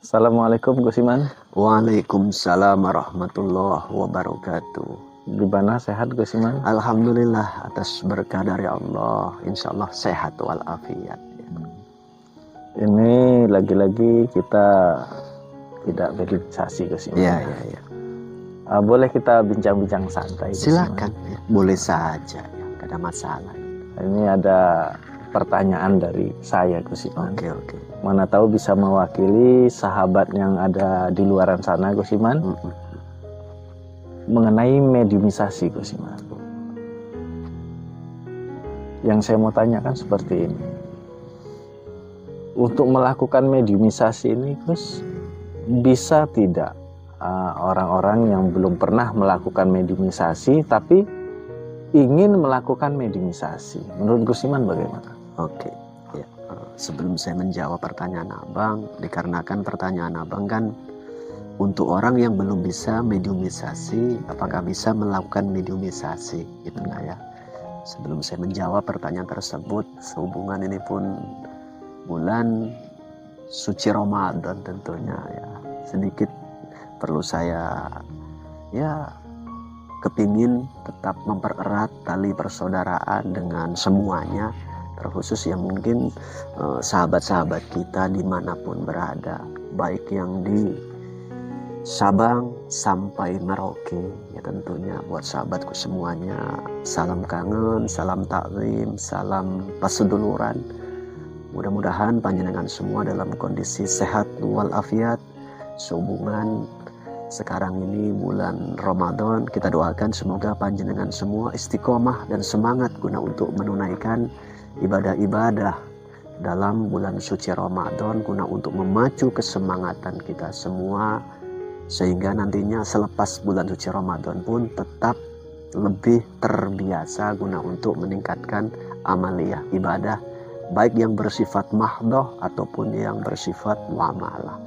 Assalamualaikum Gus Iman. Waalaikumsalam warahmatullahi wabarakatuh. Gimana, sehat Gus Iman? Alhamdulillah atas berkah dari Allah. Insya Allah sehat walafiat. Ini lagi-lagi kita tidak meditasi Gus Iman. Ya. Boleh kita bincang-bincang santai? Silakan, ya. Boleh saja, ya. Gak ada masalah. Ini ada pertanyaan dari saya Gus Iman. Oke. Mana tahu bisa mewakili sahabat yang ada di luaran sana Gus Iman. Mengenai mediumisasi Gus Iman. Yang saya mau tanyakan seperti ini. Untuk melakukan mediumisasi ini Gus, bisa tidak orang-orang yang belum pernah melakukan mediumisasi tapi ingin melakukan mediumisasi? Menurut Gus Iman bagaimana? Oke. Ya. Sebelum saya menjawab pertanyaan abang, dikarenakan pertanyaan abang kan untuk orang yang belum bisa mediumisasi, apakah bisa melakukan mediumisasi, itulah ya. Sebelum saya menjawab pertanyaan tersebut, sehubungan ini pun bulan suci Ramadan tentunya ya, sedikit perlu saya kepingin tetap mempererat tali persaudaraan dengan semuanya, terkhusus yang mungkin sahabat-sahabat kita dimanapun berada, baik yang di Sabang sampai Merauke, ya tentunya buat sahabatku semuanya, salam kangen, salam takzim, salam paseduluran. Mudah-mudahan panjenengan semua dalam kondisi sehat walafiat. Sehubungan sekarang ini bulan Ramadan, kita doakan semoga panjenengan semua istiqomah dan semangat guna untuk menunaikan ibadah-ibadah dalam bulan suci Ramadan, guna untuk memacu kesemangatan kita semua, sehingga nantinya selepas bulan suci Ramadan pun tetap lebih terbiasa guna untuk meningkatkan amaliyah ibadah, baik yang bersifat mahdoh ataupun yang bersifat muamalah,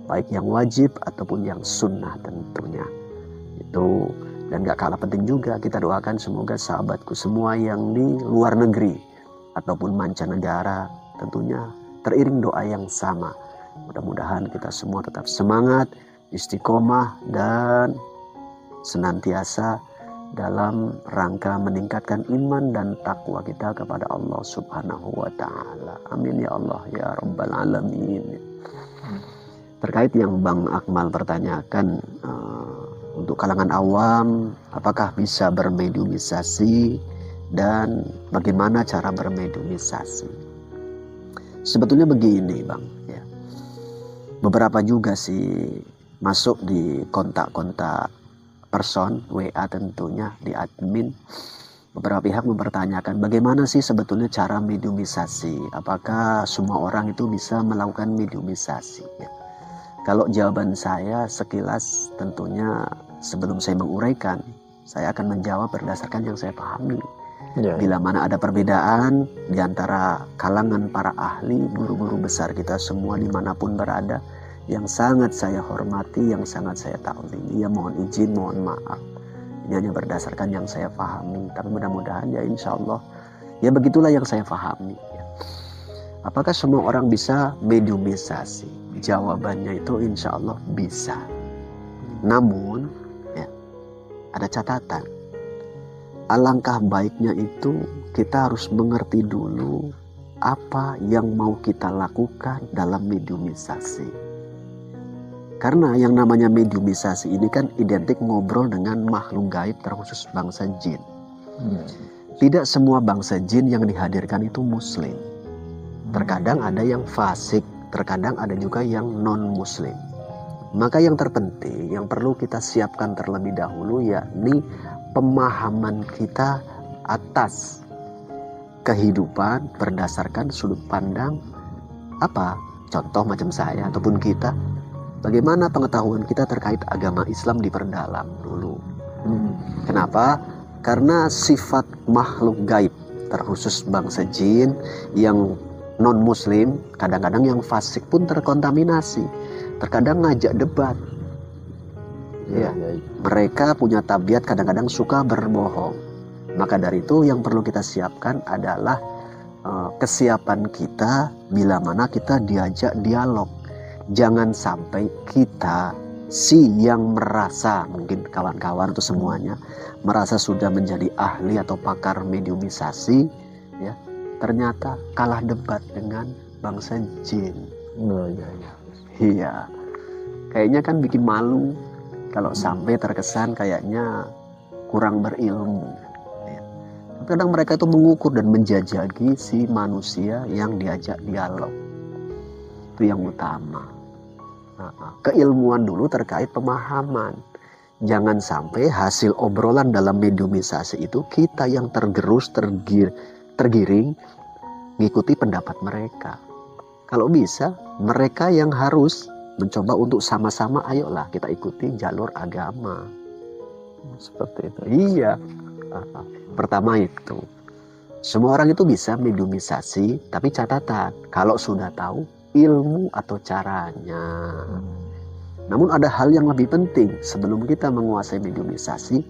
baik yang wajib ataupun yang sunnah tentunya. Itu, dan gak kalah penting juga kita doakan semoga sahabatku semua yang di luar negeri ataupun mancanegara tentunya teriring doa yang sama. Mudah-mudahan kita semua tetap semangat, istiqomah, dan senantiasa dalam rangka meningkatkan iman dan takwa kita kepada Allah Subhanahu wa Ta'ala. Amin ya Allah ya Rabbal Alamin. Terkait yang Bang Akmal pertanyakan, untuk kalangan awam apakah bisa bermediumisasi dan bagaimana cara bermediumisasi? Sebetulnya begini Bang ya. Beberapa juga sih masuk di kontak-kontak person WA tentunya di admin, beberapa pihak mempertanyakan bagaimana sih sebetulnya cara mediumisasi, apakah semua orang itu bisa melakukan mediumisasi ya. Kalau jawaban saya sekilas tentunya sebelum saya menguraikan, saya akan menjawab berdasarkan yang saya pahami. Bila mana ada perbedaan di antara kalangan para ahli, guru-guru besar kita semua dimanapun berada, yang sangat saya hormati, yang sangat saya taati, ya mohon izin, mohon maaf. Ini hanya berdasarkan yang saya pahami, tapi mudah-mudahan ya insya Allah ya begitulah yang saya pahami ya. Apakah semua orang bisa mediumisasi? Jawabannya itu insya Allah bisa. Namun ya, ada catatan. Alangkah baiknya itu kita harus mengerti dulu apa yang mau kita lakukan dalam mediumisasi. Karena yang namanya mediumisasi ini kan identik ngobrol dengan makhluk gaib, terkhusus bangsa jin. Tidak semua bangsa jin yang dihadirkan itu muslim. Terkadang ada yang fasik, terkadang ada juga yang non muslim. Maka yang terpenting, yang perlu kita siapkan terlebih dahulu yakni pemahaman kita atas kehidupan berdasarkan sudut pandang apa? Contoh macam saya ataupun kita, bagaimana pengetahuan kita terkait agama Islam diperdalam dulu. Kenapa? Karena sifat makhluk gaib, terkhusus bangsa jin yang non muslim, kadang-kadang yang fasik pun terkontaminasi. Terkadang ngajak debat. Ya, mereka punya tabiat kadang-kadang suka berbohong. Maka dari itu yang perlu kita siapkan adalah kesiapan kita bila mana kita diajak dialog, jangan sampai kita si yang merasa, mungkin kawan-kawan atau semuanya merasa sudah menjadi ahli atau pakar mediumisasi, ya, ternyata kalah debat dengan bangsa jin. Oh, iya, iya. Iya, kayaknya kan bikin malu kalau sampai terkesan kayaknya kurang berilmu. Ya. Kadang mereka itu mengukur dan menjajaki si manusia yang diajak dialog. Itu yang utama. Keilmuan dulu terkait pemahaman. Jangan sampai hasil obrolan dalam mediumisasi itu kita yang tergerus, tergiring mengikuti pendapat mereka. Kalau bisa, mereka yang harus mencoba untuk sama-sama, ayolah kita ikuti jalur agama. Seperti itu. Iya. Pertama itu, semua orang itu bisa mediumisasi, tapi catatan, kalau sudah tahu ilmu atau caranya. Namun ada hal yang lebih penting sebelum kita menguasai mediumisasi.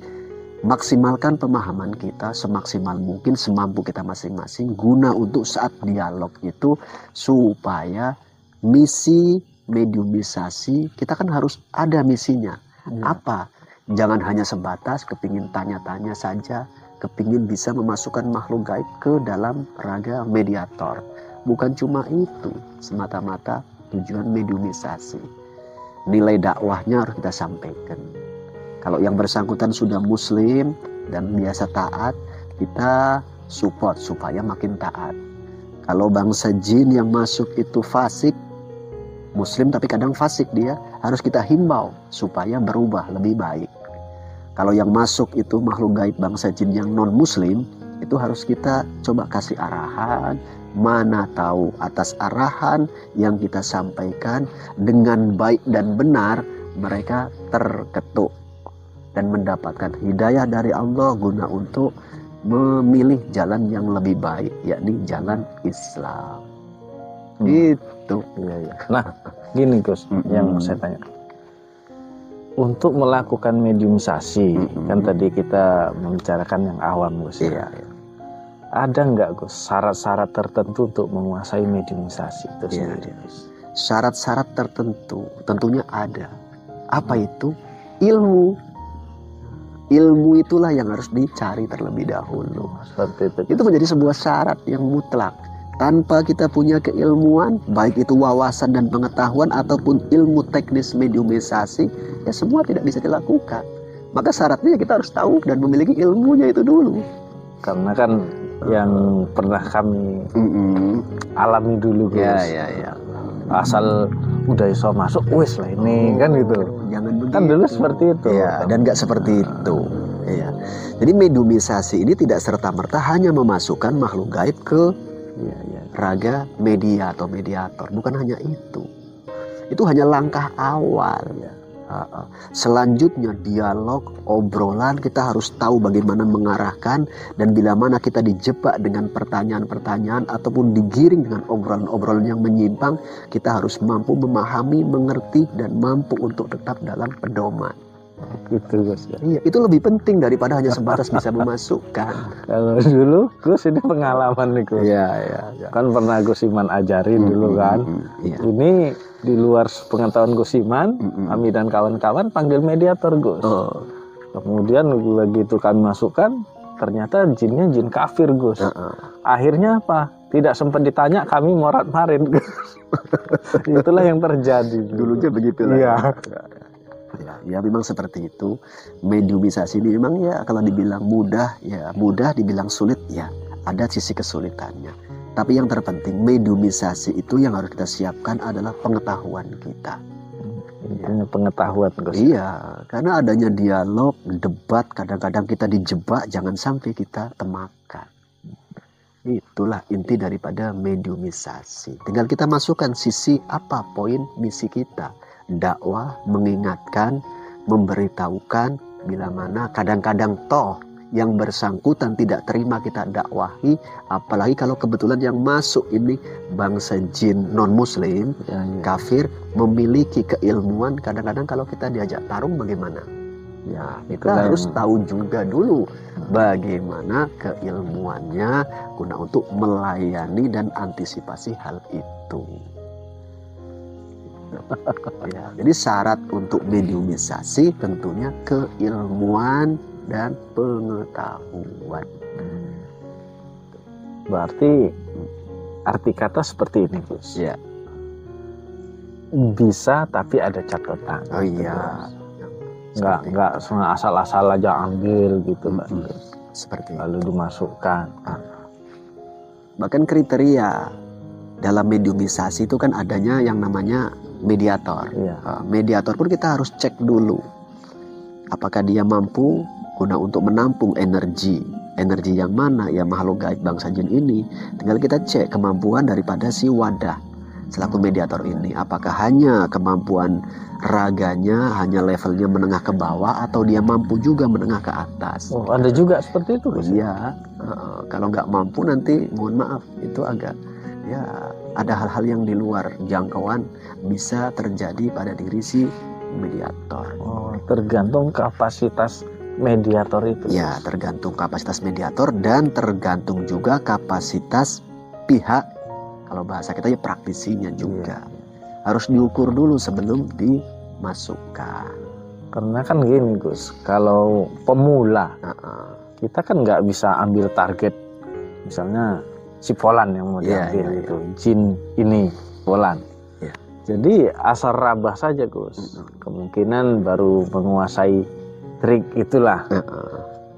Maksimalkan pemahaman kita semaksimal mungkin, semampu kita masing-masing, guna untuk saat dialog itu supaya misi mediumisasi kita kan harus ada misinya. Apa? Jangan hanya sebatas kepingin tanya-tanya saja, kepingin bisa memasukkan makhluk gaib ke dalam raga mediator. Bukan cuma itu semata-mata tujuan mediumisasi. Nilai dakwahnya harus kita sampaikan. Kalau yang bersangkutan sudah muslim dan biasa taat, kita support supaya makin taat. Kalau bangsa jin yang masuk itu fasik, muslim tapi kadang fasik dia, harus kita himbau supaya berubah lebih baik. Kalau yang masuk itu makhluk gaib bangsa jin yang non muslim, itu harus kita coba kasih arahan. Mana tahu atas arahan yang kita sampaikan dengan baik dan benar, mereka terketuk dan mendapatkan hidayah dari Allah guna untuk memilih jalan yang lebih baik, yakni jalan Islam. Itu. Ya, ya. Nah, gini Gus, yang saya tanya. Untuk melakukan mediumisasi, kan tadi kita membicarakan yang awam Gus. Iya, ya. Ada nggak Gus syarat-syarat tertentu untuk menguasai mediumisasi itu sendiri? Syarat-syarat tertentu tentunya ada. Apa itu? Ilmu. Ilmu itulah yang harus dicari terlebih dahulu. Seperti itu. Itu menjadi sebuah syarat yang mutlak. Tanpa kita punya keilmuan, baik itu wawasan dan pengetahuan ataupun ilmu teknis mediumisasi, ya semua tidak bisa dilakukan. Maka syaratnya kita harus tahu dan memiliki ilmunya itu dulu. Karena kan yang pernah kami alami dulu Gus. Ya. Asal udah iso masuk, wis lah ini kan gitu. Jangan begitu. Kan dulu seperti itu. Ya, dan nggak seperti itu. Ya. Jadi mediumisasi ini tidak serta-merta hanya memasukkan makhluk gaib ke raga media atau mediator. Bukan hanya itu. Itu hanya langkah awal. Ya. Selanjutnya dialog, obrolan, kita harus tahu bagaimana mengarahkan, dan bila mana kita dijebak dengan pertanyaan-pertanyaan ataupun digiring dengan obrolan-obrolan yang menyimpang, kita harus mampu memahami, mengerti, dan mampu untuk tetap dalam pedoman. Gitu Gus ya. Iya, itu lebih penting daripada hanya sebatas bisa memasukkan. Kalau dulu Gus ini pengalaman nih Gus. Iya. Kan pernah Gus Iman ajari dulu kan. Ini di luar pengetahuan Gus Iman, kami dan kawan-kawan panggil mediator Gus. Kemudian begitu kami masukkan, ternyata jinnya jin kafir Gus. Akhirnya apa? Tidak sempat ditanya, kami morat-marit Gus. Itulah yang terjadi. Dulunya begitulah. Iya. Ya memang seperti itu. Mediumisasi ini memang ya kalau dibilang mudah, ya mudah, dibilang sulit, ya ada sisi kesulitannya. Tapi yang terpenting mediumisasi itu yang harus kita siapkan adalah pengetahuan kita. Intinya pengetahuan Gus. Iya, karena adanya dialog, debat, kadang-kadang kita dijebak, jangan sampai kita temakan. Itulah inti daripada mediumisasi. Tinggal kita masukkan sisi apa poin misi kita. Dakwah, mengingatkan, memberitahukan, bila mana kadang-kadang toh yang bersangkutan tidak terima kita dakwahi, apalagi kalau kebetulan yang masuk ini bangsa jin non muslim, kafir, memiliki keilmuan. Kadang-kadang kalau kita diajak tarung bagaimana? Ya, kita harus tahu juga dulu bagaimana keilmuannya guna untuk melayani dan antisipasi hal itu. Ya, jadi syarat untuk mediumisasi tentunya keilmuan dan pengetahuan. Berarti arti kata seperti ini, Gus. Ya. Bisa tapi ada catatan. Oh iya. Nggak asal-asal aja ambil gitu, Pak. Seperti lalu dimasukkan. Bahkan kriteria dalam mediumisasi itu kan adanya yang namanya mediator. Iya. Mediator pun kita harus cek dulu apakah dia mampu untuk menampung energi yang mana ya makhluk gaib bangsa jin ini. Tinggal kita cek kemampuan daripada si wadah selaku mediator ini, apakah hanya kemampuan raganya hanya levelnya menengah ke bawah atau dia mampu juga menengah ke atas. Oh, ada juga seperti itu, Gus? Iya. Kalau nggak mampu nanti mohon maaf itu agak ya ada hal-hal yang di luar jangkauan bisa terjadi pada diri si mediator. Oh, tergantung kapasitas mediator itu. Ya, tergantung kapasitas mediator dan tergantung juga kapasitas pihak, kalau bahasa kita ya praktisinya juga. Iya. Harus diukur dulu sebelum dimasukkan. Karena kan gini, Gus, kalau pemula kita kan nggak bisa ambil target, misalnya si Volan yang mau diambil itu, jin ini Volan. Ya. Jadi asal rabah saja, Gus. Kemungkinan baru menguasai trik itulah.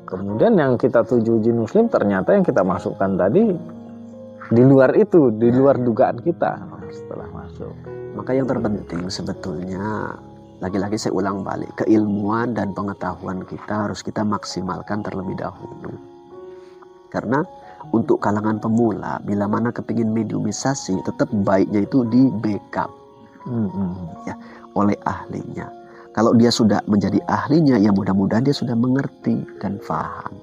Kemudian yang kita tuju jin muslim ternyata yang kita masukkan tadi di luar itu, di luar dugaan kita setelah masuk. Maka yang terpenting sebetulnya lagi-lagi saya ulang balik, keilmuan dan pengetahuan kita harus kita maksimalkan terlebih dahulu. Karena untuk kalangan pemula, bila mana kepingin mediumisasi, tetap baiknya itu di backup ya, oleh ahlinya. Kalau dia sudah menjadi ahlinya, ya mudah-mudahan dia sudah mengerti dan paham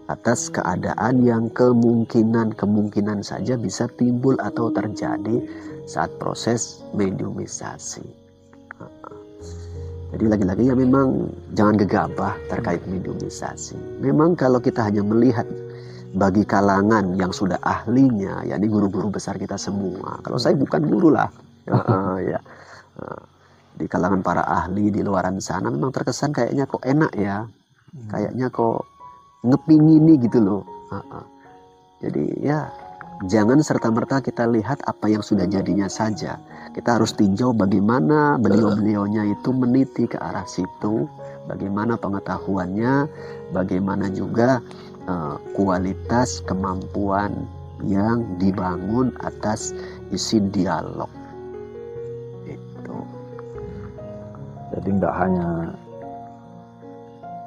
atas keadaan yang kemungkinan saja bisa timbul atau terjadi saat proses mediumisasi. Jadi lagi-lagi ya memang jangan gegabah terkait mediumisasi. Memang kalau kita hanya melihat bagi kalangan yang sudah ahlinya, yakni guru-guru besar kita semua. Kalau saya bukan guru lah, di kalangan para ahli di luaran sana memang terkesan kayaknya kok enak ya, kayaknya kok ngepingini gitu loh. Jadi ya jangan serta-merta kita lihat apa yang sudah jadinya saja. Kita harus tinjau bagaimana beliau-beliaunya itu meniti ke arah situ, bagaimana pengetahuannya, bagaimana juga kualitas kemampuan yang dibangun atas isi dialog itu. Jadi nggak hanya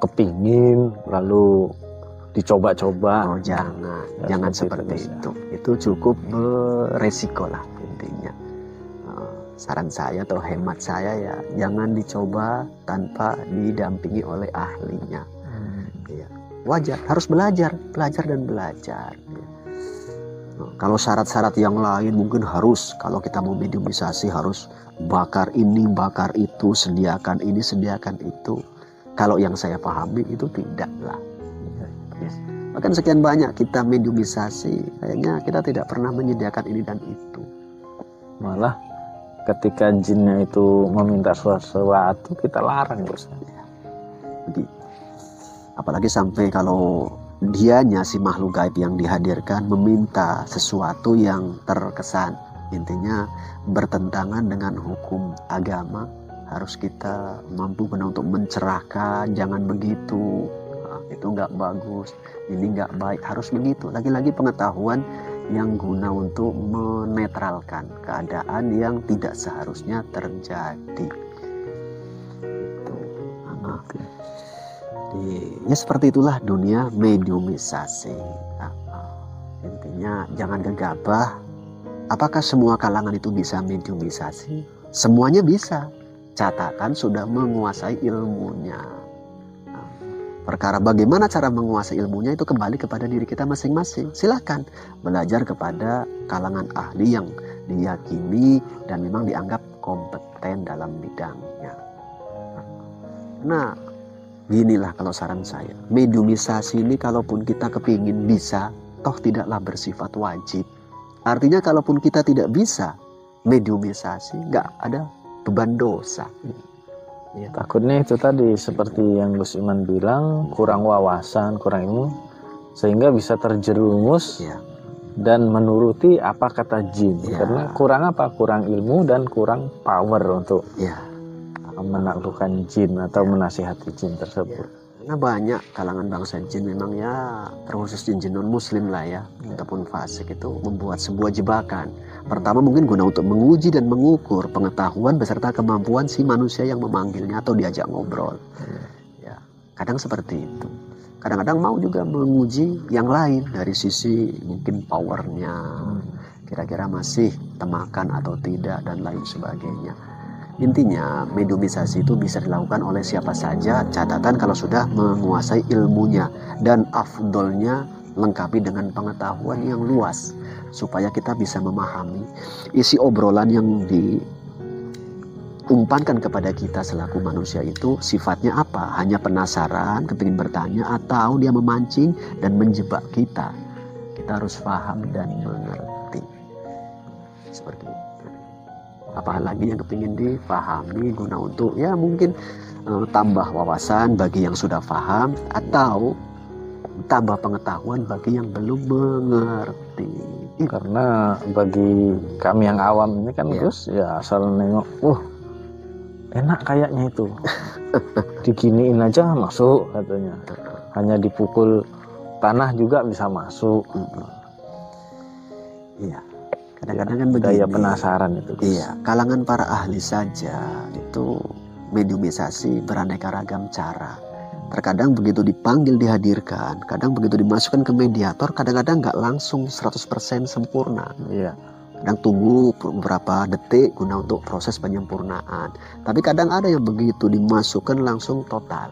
kepingin lalu dicoba-coba. Oh, jangan seperti itu. Itu cukup beresiko lah intinya. Saran saya atau hemat saya ya jangan dicoba tanpa didampingi oleh ahlinya. Ya. Wajar, harus belajar dan belajar. Kalau syarat-syarat yang lain mungkin harus, kalau kita mau mediumisasi harus bakar ini, bakar itu, sediakan ini, sediakan itu. Kalau yang saya pahami itu tidaklah. Bahkan sekian banyak kita mediumisasi, kayaknya kita tidak pernah menyediakan ini dan itu. Malah ketika jinnya itu meminta sesuatu kita larang, Gus. Jadi, apalagi sampai kalau dianya si makhluk gaib yang dihadirkan meminta sesuatu yang terkesan intinya bertentangan dengan hukum agama, harus kita mampu benar untuk mencerahkan, jangan begitu, itu nggak bagus, ini nggak baik, harus begitu. Lagi-lagi pengetahuan yang guna untuk menetralkan keadaan yang tidak seharusnya terjadi. Itu. Ya seperti itulah dunia mediumisasi. Intinya jangan gegabah. Apakah semua kalangan itu bisa mediumisasi? Semuanya bisa. Catatan sudah menguasai ilmunya. Perkara bagaimana cara menguasai ilmunya itu kembali kepada diri kita masing-masing. Silakan belajar kepada kalangan ahli yang diyakini dan memang dianggap kompeten dalam bidangnya. Nah, ginilah kalau saran saya. Mediumisasi ini kalaupun kita kepingin bisa, toh tidaklah bersifat wajib. Artinya kalaupun kita tidak bisa mediumisasi, nggak ada beban dosa. Ya. Takutnya itu tadi seperti yang Gus Iman bilang, kurang wawasan, kurang ilmu, sehingga bisa terjerumus Ya. dan menuruti apa kata jin. Ya. Karena kurang apa? Kurang ilmu dan kurang power untuk Ya. menaklukkan jin atau menasihati jin tersebut. Ya. Karena banyak kalangan bangsa jin memang ya, terkhusus jin-jin non-muslim lah ya, ataupun fasik itu membuat sebuah jebakan. Pertama mungkin guna untuk menguji dan mengukur pengetahuan beserta kemampuan si manusia yang memanggilnya atau diajak ngobrol. Ya, kadang seperti itu. Kadang-kadang mau juga menguji yang lain dari sisi mungkin powernya, kira-kira masih temakan atau tidak dan lain sebagainya. Intinya mediumisasi itu bisa dilakukan oleh siapa saja, catatan kalau sudah menguasai ilmunya, dan afdolnya lengkapi dengan pengetahuan yang luas supaya kita bisa memahami isi obrolan yang diumpankan kepada kita selaku manusia itu sifatnya apa. Hanya penasaran, kepingin bertanya, atau dia memancing dan menjebak kita. Kita harus paham dan mengerti seperti itu. Apalagi yang kepingin dipahami guna untuk ya mungkin tambah wawasan bagi yang sudah paham, atau tambah pengetahuan bagi yang belum mengerti. Karena bagi kami yang awam ini kan Gus, ya asal nengok, enak kayaknya itu, diginiin aja masuk katanya, hanya dipukul tanah juga bisa masuk. Iya. Kadang-kadang kan begini, daya penasaran itu. Iya, kalangan para ahli saja itu mediumisasi beraneka ragam cara. Terkadang begitu dipanggil dihadirkan, kadang begitu dimasukkan ke mediator, kadang-kadang nggak langsung 100% sempurna. Iya. Kadang tunggu beberapa detik guna untuk proses penyempurnaan. Tapi kadang ada yang begitu dimasukkan langsung total.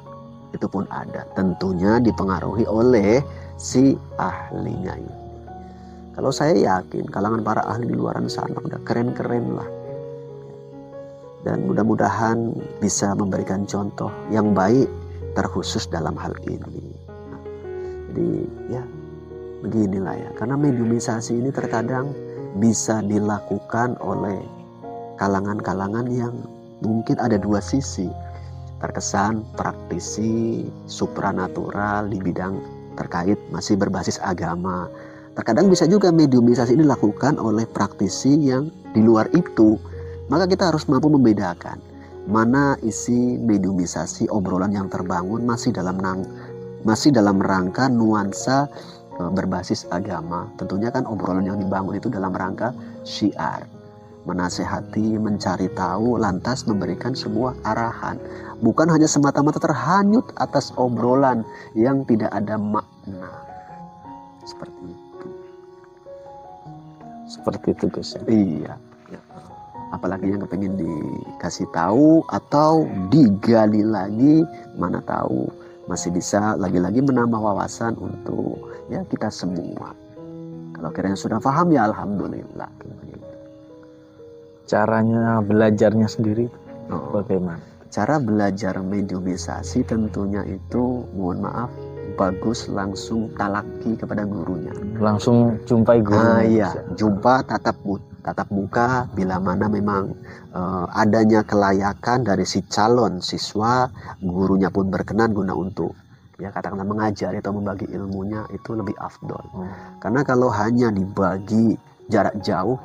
Itu pun ada. Tentunya dipengaruhi oleh si ahlinya ini. Kalau saya yakin kalangan para ahli di luaran sana udah keren-keren lah. Dan mudah-mudahan bisa memberikan contoh yang baik terkhusus dalam hal ini. Nah, jadi ya beginilah ya. Karena mediumisasi ini terkadang bisa dilakukan oleh kalangan-kalangan yang mungkin ada dua sisi. Terkesan praktisi supranatural di bidang terkait masih berbasis agama. Terkadang bisa juga mediumisasi ini dilakukan oleh praktisi yang di luar itu. Maka kita harus mampu membedakan mana isi mediumisasi obrolan yang terbangun masih dalam rangka nuansa berbasis agama. Tentunya kan obrolan yang dibangun itu dalam rangka syiar, menasehati, mencari tahu, lantas memberikan sebuah arahan. Bukan hanya semata-mata terhanyut atas obrolan yang tidak ada makna. Seperti itu. Seperti itu Gus. Iya. Apalagi yang kepengen dikasih tahu atau digali lagi, mana tahu masih bisa lagi-lagi menambah wawasan untuk ya kita semua. Kalau kiranya sudah paham ya alhamdulillah. Caranya belajarnya sendiri bagaimana? Cara belajar mediumisasi tentunya itu mohon maaf bagus langsung talaki kepada gurunya. Langsung jumpai gurunya. Iya, jumpa tatap muka bila mana memang adanya kelayakan dari si calon siswa, gurunya pun berkenan guna untuk ya katakanlah mengajari atau membagi ilmunya, itu lebih afdol. Karena kalau hanya dibagi jarak jauh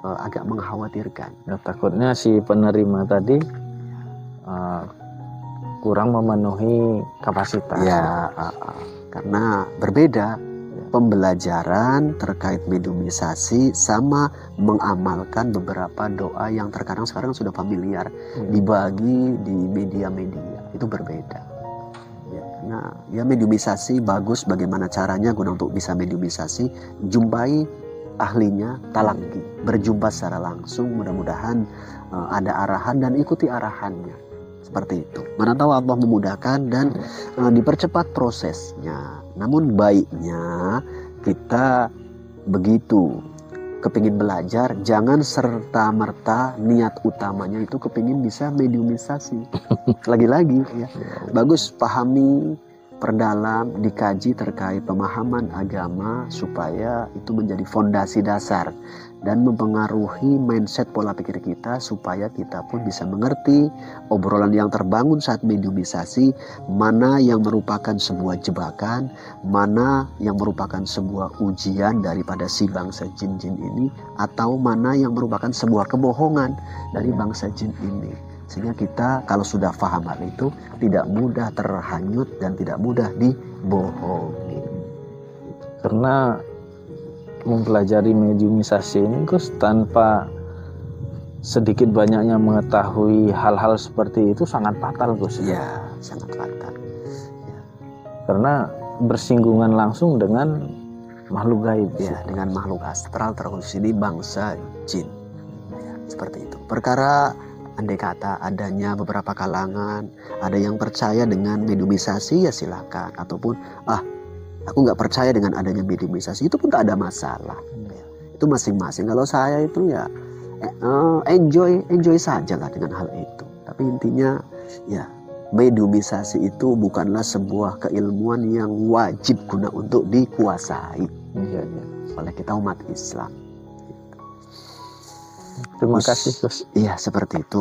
agak mengkhawatirkan. Ya, takutnya si penerima tadi kurang memenuhi kapasitas. Ya, karena berbeda pembelajaran terkait mediumisasi sama mengamalkan beberapa doa yang terkadang sekarang sudah familiar dibagi di media-media, itu berbeda. Ya, karena ya mediumisasi bagus, bagaimana caranya guna untuk bisa mediumisasi, jumpai ahlinya, talaki, berjumpa secara langsung, mudah-mudahan ada arahan dan ikuti arahannya. Seperti itu. Mana tahu Allah memudahkan dan dipercepat prosesnya. Namun baiknya kita begitu kepingin belajar, jangan serta-merta niat utamanya itu kepingin bisa mediumisasi. Lagi-lagi ya, bagus pahami, perdalam, dikaji terkait pemahaman agama supaya itu menjadi fondasi dasar dan mempengaruhi mindset pola pikir kita supaya kita pun bisa mengerti obrolan yang terbangun saat mediumisasi, mana yang merupakan sebuah jebakan, mana yang merupakan sebuah ujian daripada si bangsa jin-jin ini, atau mana yang merupakan sebuah kebohongan dari bangsa jin ini. Sehingga kita kalau sudah paham hal itu tidak mudah terhanyut dan tidak mudah dibohongi. Karena mempelajari mediumisasi ini Gus, tanpa sedikit banyaknya mengetahui hal-hal seperti itu sangat fatal Gus. Ya, sangat fatal. Ya. Karena bersinggungan langsung dengan makhluk gaib. Ya, dengan makhluk astral, terkhusus ini bangsa jin. Ya, seperti itu. Perkara andai kata adanya beberapa kalangan, ada yang percaya dengan mediumisasi, ya silakan. Ataupun aku nggak percaya dengan adanya mediumisasi, itu pun tak ada masalah. Itu masing-masing. Kalau saya itu ya enjoy saja lah dengan hal itu. Tapi intinya ya mediumisasi itu bukanlah sebuah keilmuan yang wajib guna untuk dikuasai oleh kita umat Islam. Terima kasih Gus. Iya, seperti itu.